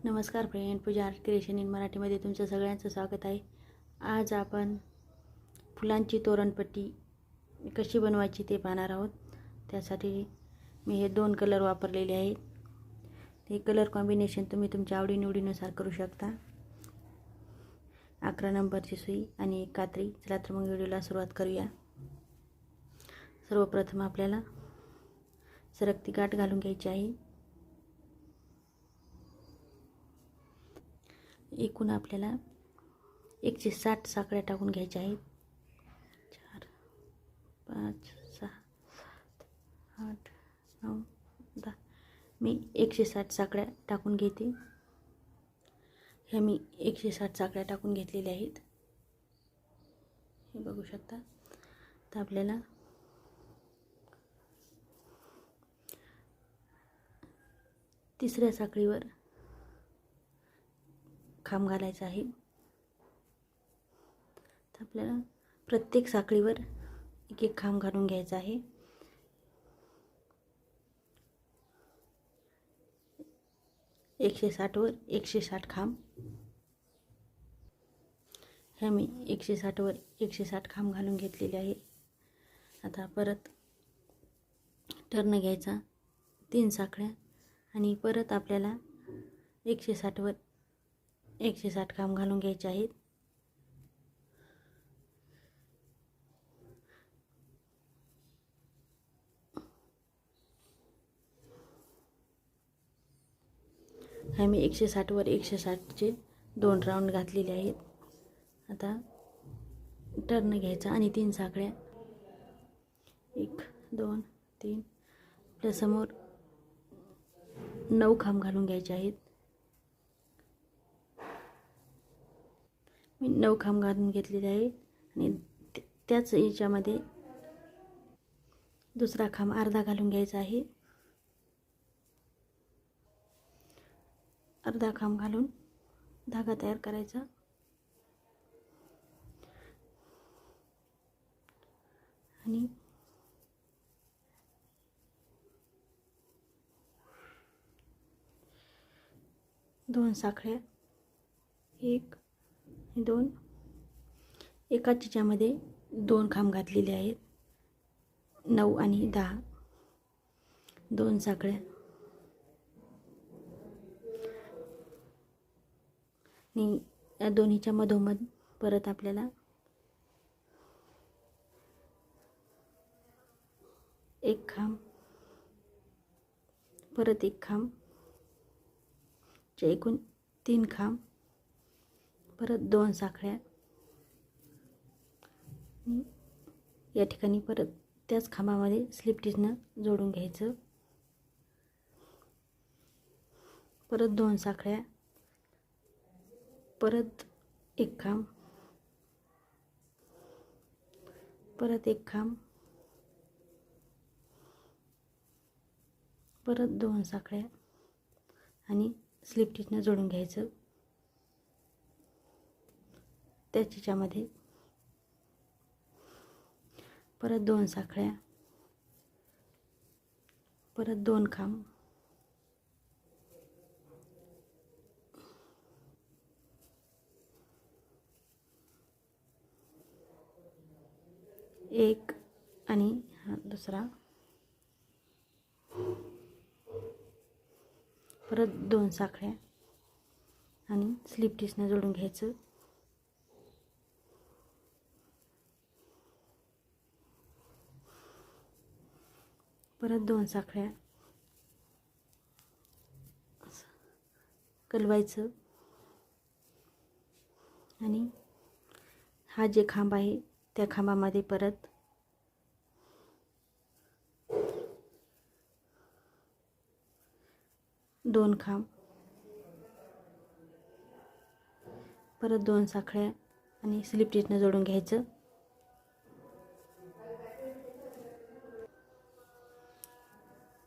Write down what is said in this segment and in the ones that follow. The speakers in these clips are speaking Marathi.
नमस्कार friend, Pooja art creation in मराठीमध्ये तुमचं सगळ्यांचं स्वागत आहे. आज आपण फुलांची तोरणपट्टी कशी बनवायची ते पाहणार आहोत. त्यासाठी मी हे 2 कलर वापरलेले आहेत. हे कलर कॉम्बिनेशन तुम्ही तुमच्या आवडीनिवडीनुसार करू शकता. 11 नंबरची सुई आणि एक कात्री. चला तर मग व्हिडिओला सुरुवात करूया. सर्वप्रथम आपल्याला सरकती गाठ घालून घ्यायची आहे. एकूण आपल्याला 160 साखळ्या टाकून घ्यायच्या आहेत. 4 5 6 7 8 9 10. मी 160 साखळ्या टाकून घेते. ह्या मी 160 साखळ्या टाकून घेतलेल्या आहेत. हे बघू शकता. तर आपल्याला तिसऱ्या साखळीवर खांब घालायचा आहे. तर आपल्याला प्रत्येक साखळीवर एक एक खांब घालून घ्यायचा आहे. एकशे 60 वर 160 खांब. ह्या मी 160 वर 160 खांब घालून घेतलेले आहे. आता परत टर्न घ्यायचा 3 साखळ्या आणि परत आपल्याला 160 वर 160 खांब घालून घ्यायचे आहेत. ह्या मी 160 वर 160चे 2 राऊंड घातलेले आहेत. आता टर्न घ्यायचा आणि 3 साखळ्या 1 2 3 आपल्या समोर 9 खांब घालून घ्यायचे आहेत. मी 9 खांब घालून घेतलेले आहे आणि त्याच याच्यामध्ये दुसरा खांब अर्धा घालून घ्यायचा आहे. अर्धा खांब घालून धागा तयार करायचा आणि दोन साखळ्या 1 2 एकाच याच्यामध्ये 2 खांब घातलेले आहेत. 9 आणि 10 2 साखळ्या आणि या दोन्हीच्या मधोमध परत आपल्याला एक खांब परत एक खांब एकूण 3 खांब परत 2 साखळ्या या ठिकाणी परत त्याच खांबामध्ये स्लिप टिचनं जोडून घ्यायचं. परत 2 साखळ्या परत एक खांब परत एक खांब परत 2 साखळ्या आणि स्लिप टिचनं जोडून घ्यायचं. त्याच्यामध्ये परत 2 साखळ्या परत 2 खांब एक आणि हा दुसरा परत 2 साखळ्या आणि स्लिप टिचनं जोडून घ्यायचं. परत 2 साखळ्या कलवायचं आणि हा जे खांब आहे त्या खांबामध्ये परत दोन खांब परत 2 साखळ्या आणि स्लिप टिचनं जोडून घ्यायचं.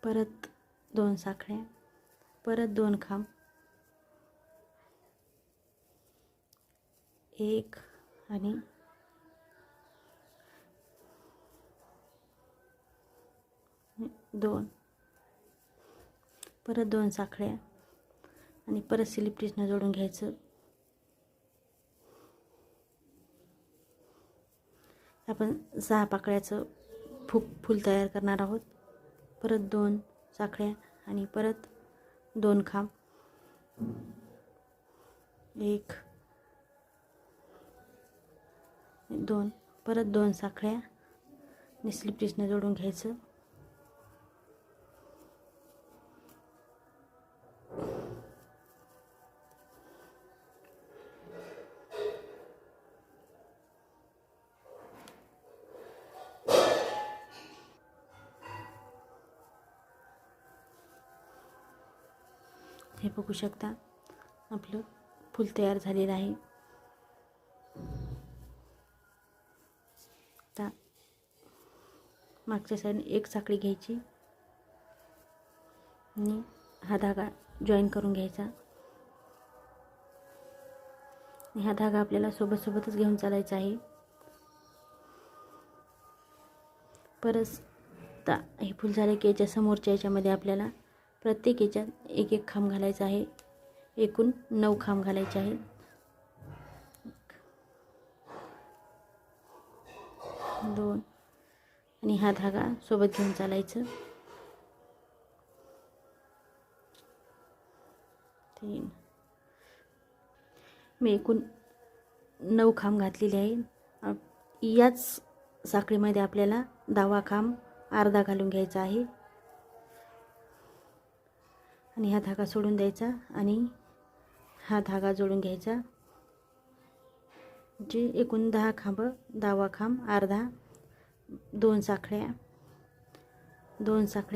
परत 2 साखळ्या परत 2 खांब 1 आणि 2 परत 2 साखळ्या आणि परत स्लिप स्टिचनं जोडून घ्यायचं. आपण 6 पाकळ्याचं फूल तयार करणार आहोत. परत 2 साखळ्या आणि परत 2 खांब, 1 2 परत 2 साखळ्या आणि स्लिप स्टिचनं जोडून घ्यायचं. हे बघू शकता आपलं फूल तयार झालेलं आहे. आता मागच्या साईडने 1 साखळी घ्यायची आणि हा धागा जॉईन करून घ्यायचा. हा धागा आपल्याला सोबतच घेऊन चालायचा आहे. परत हे फूल झाले की याच्या समोरच्या याच्यामध्ये आपल्याला प्रत्येक याच्यात 1 खांब घालायचा आहे. एकूण 9 खांब घालायचे आहेत. 2 आणि हा धागा सोबत घेऊन चालायचं. 3 मी एकूण 9 खांब घातलेले आहे. याच साखळीमध्ये आपल्याला 10वा खांब अर्धा घालून घ्यायचा आहे आणि हा धागा सोडून द्यायचा आणि हा धागा जोडून घ्यायचा. जे एकूण 10 खांब, 10वा खांब अर्धा, 2 साखळ्या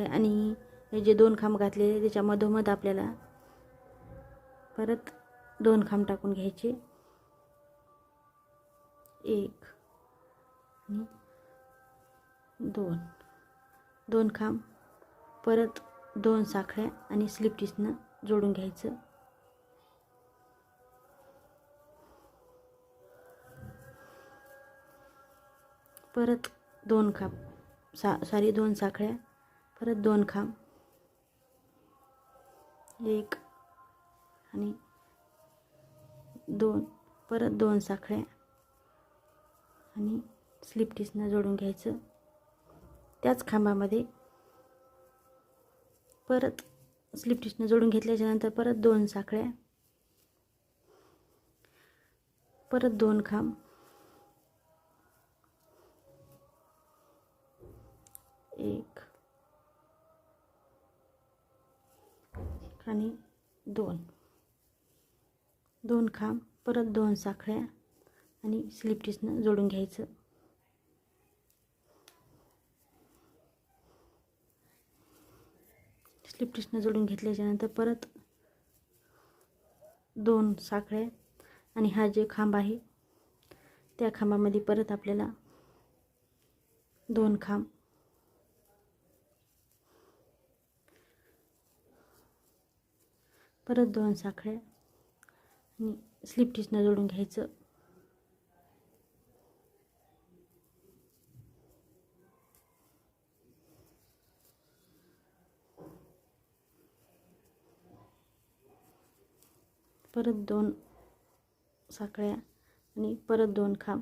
आणि हे जे 2 खांब घातलेले त्याच्या मधोमध आपल्याला परत 2 खांब टाकून घ्यायचे. 1 आणि 2 खांब, परत 2 साखळ्या आणि स्लिप स्टिचनं जोडून घ्यायचं. परत 2 खांब, 2 साखळ्या, परत 2 खांब, 1 आणि 2 परत 2 साखळ्या आणि स्लिप स्टिचनं जोडून घ्यायचं. त्याच खांबामध्ये परत स्लिप स्टिचनं जोडून घेतल्याच्यानंतर परत 2 साखळ्या, परत 2 खांब, 1 आणि 2 खांब, परत 2 साखळ्या आणि स्लिप स्टिचनं जोडून घ्यायचं. स्लिप स्टिचनं जोडून घेतल्याच्यानंतर परत 2 साखळ्या आणि हा जे खांब आहे त्या खांबामध्ये परत आपल्याला 2 खांब, परत 2 साखळ्या आणि स्लिप स्टिचनं जोडून घ्यायचं. परत 2 साखळ्या आणि परत 2 खांब,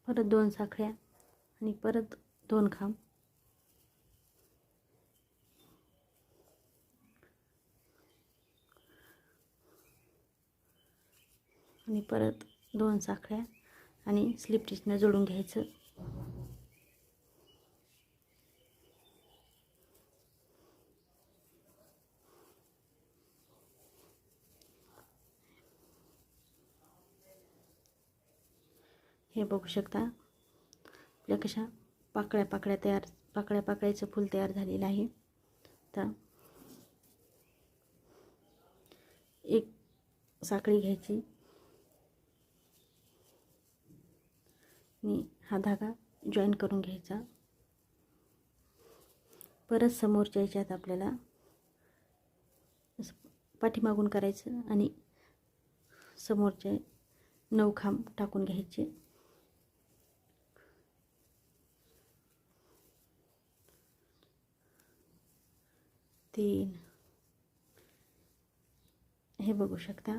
परत 2 साखळ्या आणि परत 2 खांब, आणि परत 2 साखळ्या आणि स्लिप स्टिचनं जोडून घ्यायचं. हे बघू शकता आपल्या कशा पाकळ्याचं फूल तयार झालेलं आहे. तर 1 साखळी घ्यायची आणि हा धागा जॉईन करून घ्यायचा. परत समोरच्या याच्यात आपल्याला पाठीमागून करायचं आणि समोरचे 9 खांब टाकून घ्यायचे. 3, हे बघू शकता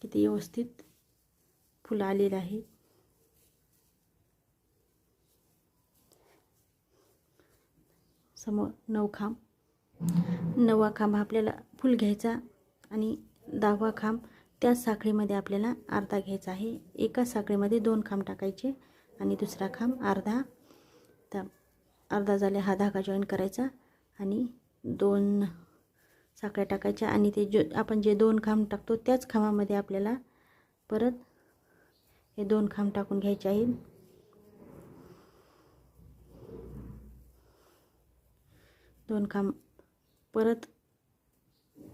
किती व्यवस्थित फुलं आलेलं आहे. समोर 9 खांब, 9वा खांब आपल्याला फुल घ्यायचा आणि 10वा खांब त्याच साखळीमध्ये आपल्याला अर्धा घ्यायचा आहे. एका साखळीमध्ये 2 खांब टाकायचे आणि दुसरा खांब अर्धा. तर अर्धा झाले हा धागा जॉईन करायचा आणि 2 साखळ्या टाकायच्या आणि ते आपण जे 2 खांब टाकतो त्याच खांबामध्ये आपल्याला परत हे 2 खांब टाकून घ्यायचे आहेत. 2 खांब, परत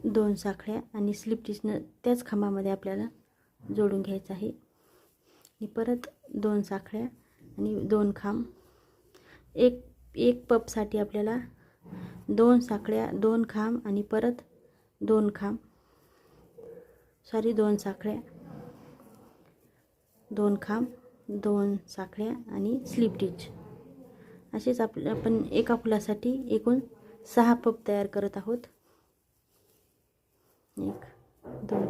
2 साखळ्या आणि स्लिप स्टिचनं त्याच खांबामध्ये आपल्याला जोडून घ्यायचं आहे. आणि परत 2 साखळ्या आणि 2 खांब. एक पपसाठी आपल्याला 2 साखळ्या, 2 खांब आणि परत 2 खांब, 2 साखळ्या, 2 खांब, 2 साखळ्या आणि स्लिप स्टिच. असेच आपण एका फुलासाठी एकूण 6 पप तयार करत आहोत. 1, 2,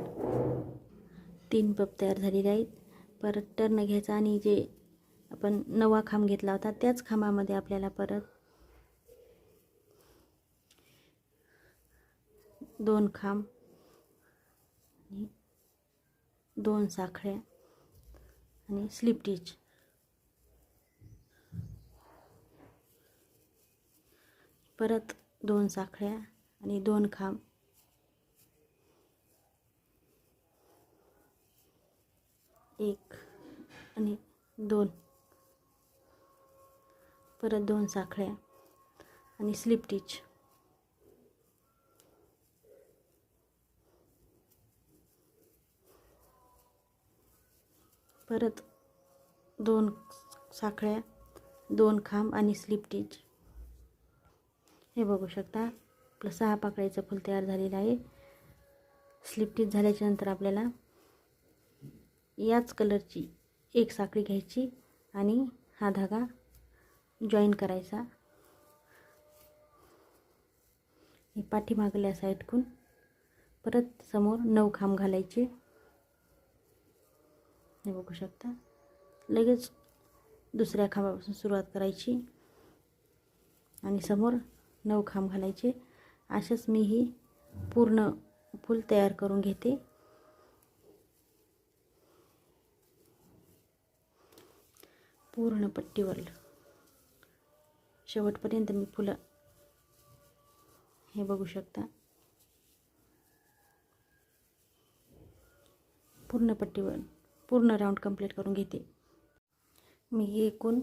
3 पप तयार झालेले आहेत. परत टर्न घ्यायचा आणि जे आपण 9वा खांब घेतला होता त्याच खांबामध्ये आपल्याला परत 2 खांब आणि 2 साखळ्या आणि स्लिप स्टिच. परत 2 साखळ्या आणि 2 खांब, 1 आणि 2, परत 2 साखळ्या आणि स्लिप स्टिच. परत 2 साखळ्या, 2 खांब आणि स्लिप स्टिच. हे बघू शकता आपलं 6 पाकळीचं फूल तयार झालेलं आहे. स्लिप स्टिच झाल्याच्या नंतर आपल्याला याच कलरची एक साखळी घ्यायची आणि हा धागा जॉईन करायचा. पाठीमागल्या साईडकडून परत समोर 9 खांब घालायचे. हे बघू शकता. लगेच दुसऱ्या खांबापासून सुरुवात करायची आणि समोर 9 खांब घालायचे. अशाच मी ही पूर्ण फूल तयार करून घेते. पूर्ण पट्टीवर शेवटपर्यंत मी फुलं हे बघू शकता पूर्ण पट्टीवर पूर्ण राऊंड कंप्लीट करून घेते. मी एकूण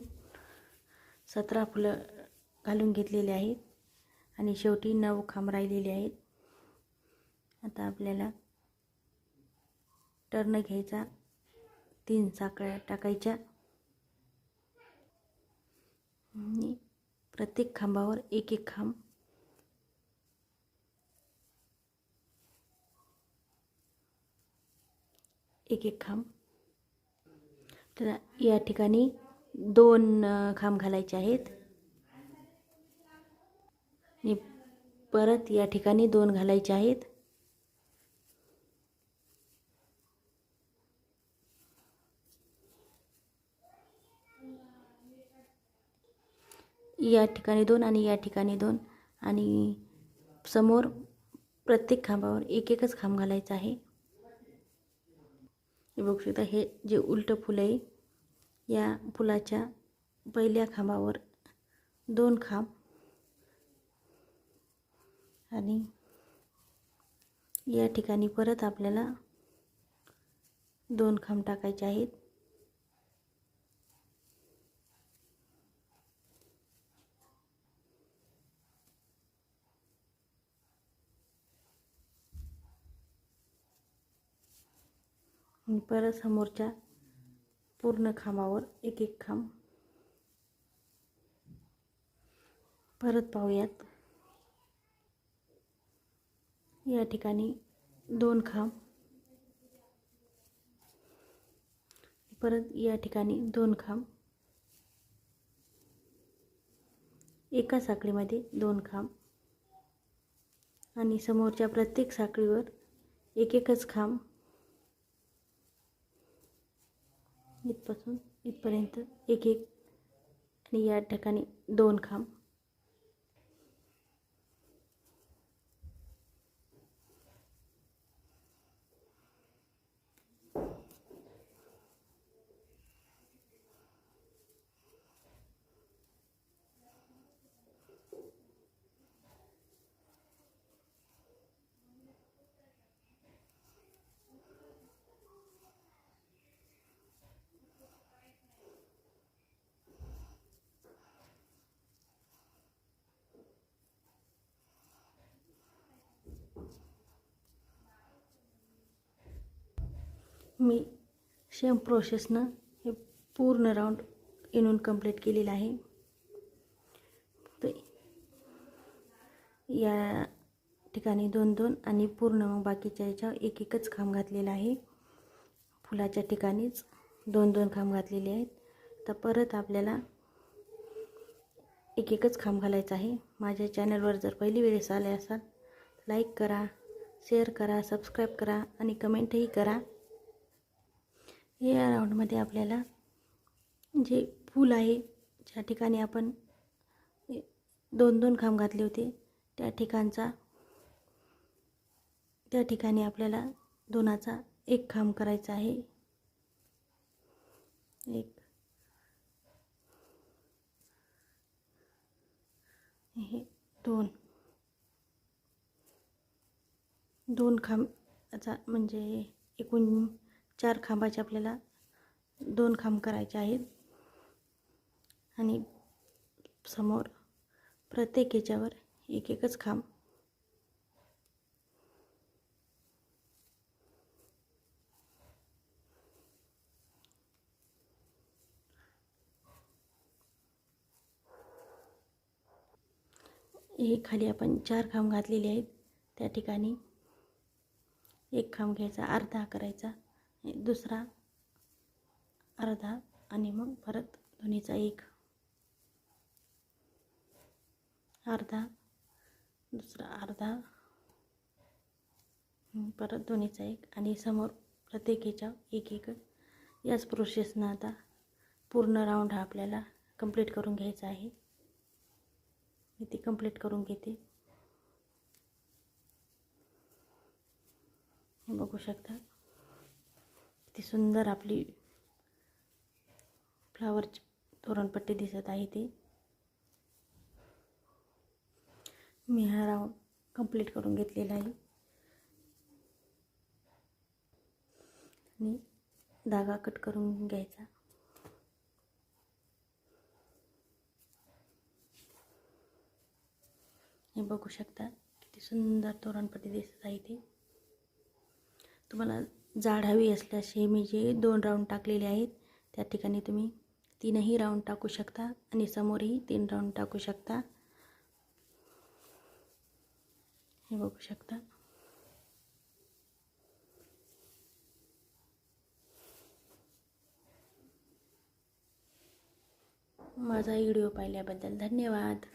17 फुलं घालून घेतलेले आहेत आणि शेवटी 9 खांब राहिलेले आहेत. आता आपल्याला टर्न घ्यायचा, 3 साखळ्या टाकायच्या आणि प्रत्येक खांबावर एक एक खांब, एक एक खांब. तर या ठिकाणी 2 खांब घालायचे आहेत आणि परत या ठिकाणी 2 घालायचे आहेत. या ठिकाणी 2 आणि या ठिकाणी 2 आणि समोर प्रत्येक खांबावर एक एकच खांब घालायचा आहे. हे बघू शकता. हे जे उलटं फूल आहे या फुलाच्या पहिल्या खांबावर 2 खांब आणि या ठिकाणी परत आपल्याला 2 खांब टाकायचे आहेत. आणि परत समोरच्या पूर्ण खांबावर एक एक खांब. परत पाहूयात. या ठिकाणी 2 खांब, परत या ठिकाणी 2 खांब, एका साखळीमध्ये 2 खांब, आणि समोरच्या प्रत्येक साखळीवर एक एकच खांब, इथपासून इथपर्यंत एक एक, आणि या ठिकाणी 2 खांब. मी सेम प्रोसेसनं हे पूर्ण राऊंड इनून कंप्लीट केलेलं आहे. तर या ठिकाणी 2-2 आणि पूर्ण मग बाकीच्या याच्यावर एक एकच खांब घातलेला आहे. फुलाच्या ठिकाणीच 2-2 खांब घातलेले आहेत. तर परत आपल्याला एक एकच खांब घालायचा आहे. माझ्या चॅनलवर जर पहिली वेळेस आले असाल लाईक करा, शेअर करा, सबस्क्राईब करा आणि कमेंटही करा. या राऊंडमध्ये आपल्याला जे फूल आहे, ज्या ठिकाणी आपण 2-2 खांब घातले होते त्या ठिकाणी आपल्याला 2चा 1 खांब करायचा आहे. 1 हे 2 खांबाचा म्हणजे एकूण 4 खांबाचे आपल्याला 2 खांब करायचे आहेत. आणि समोर प्रत्येक याच्यावर एक एकच खांब. हे खाली आपण 4 खांब घातलेले आहेत. त्या ठिकाणी 1 खांब घ्यायचा, अर्धा करायचा, दुसरा अर्धा आणि मग परत दोन्हीचा 1, अर्धा, दुसरा अर्धा, परत दोन्हीचा 1 आणि समोर प्रत्येक याच्यावर एक एक. याच प्रोसेसनं आता पूर्ण राऊंड हा आपल्याला कंप्लीट करून घ्यायचा आहे. मी ती कंप्लीट करून घेते. हे बघू शकता किती सुंदर आपली फ्लावरची तोरणपट्टी दिसत आहे. ती मी हा राऊंड कंप्लीट करून घेतलेला आहे. आणि धागा कट करून घ्यायचा. हे बघू शकता किती सुंदर तोरणपट्टी दिसत आहे. ती तुम्हाला जाड हवी असल्यास हे मी जे 2 राऊंड टाकलेले आहेत त्या ठिकाणी तुम्ही 3ही राऊंड टाकू शकता आणि समोरही 3 राऊंड टाकू शकता. हे बघू शकता. माझा व्हिडिओ पाहिल्याबद्दल धन्यवाद.